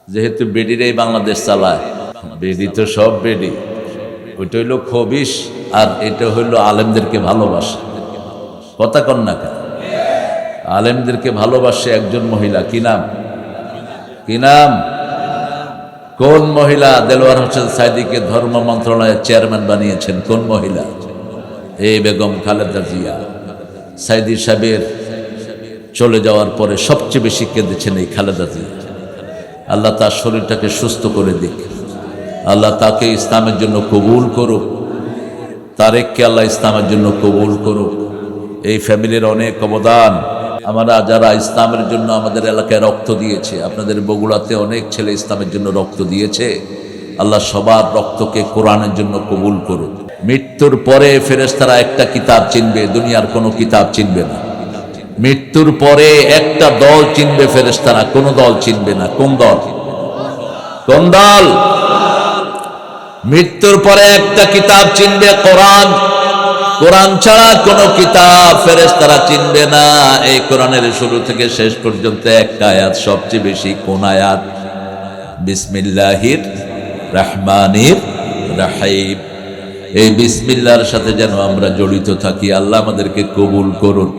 যেহেতু বেডিরাই বাংলাদেশ চালায়, বেডি তো সব বেডি, ওইটা হইল খবিশ আর এটা হইল আলেমদেরকে ভালোবাসে। কথা কন না কেন? আলেমদেরকে ভালোবাসে একজন মহিলা, কি নাম? কি নাম? কোন মহিলা দেলোয়ার হোসেন সাইদিকে ধর্ম মন্ত্রণালয়ের চেয়ারম্যান বানিয়েছেন? কোন মহিলা? এই বেগম খালেদা জিয়া। সাইদি সাহেবের চলে যাওয়ার পরে সবচেয়ে বেশি কেঁদেছেন এই খালেদা জিয়া। আল্লাহ তার শরীরটাকে সুস্থ করে দিক, আল্লাহ তাকে ইসলামের জন্য কবুল করুক, তারেককে আল্লাহ ইসলামের জন্য কবুল করুক। এই ফ্যামিলির অনেক অবদান। আমরা যারা ইসলামের জন্য আমাদের এলাকায় রক্ত দিয়েছে, আপনাদের বগুড়াতে অনেক ছেলে ইসলামের জন্য রক্ত দিয়েছে, আল্লাহ সবার রক্তকে কোরআনের জন্য কবুল করুক। মৃত্যুর পরে ফেরেশতারা একটা কিতাব চিনবে, দুনিয়ার কোনো কিতাব চিনবে না। মৃত্যুর পরে একটা দল চিনবে ফেরেশতারা, কোনো দল চিনবে না। কোন দল? কোন দল? মৃত্যুর পরে একটা কিতাব চিনবে, কোরআন। কোরআন ছাড়া কোনো কিতাব ফেরেশতারা চিনবে না। এই কোরআনের শুরু থেকে শেষ পর্যন্ত একটা আয়াত সবচেয়ে বেশি। কোন আয়াত? বিসমিল্লাহির রহমানির রহিম। এই বিসমিল্লাহর সাথে যেন আমরা জড়িত থাকি। আল্লাহ আমাদেরকে কবুল করুন।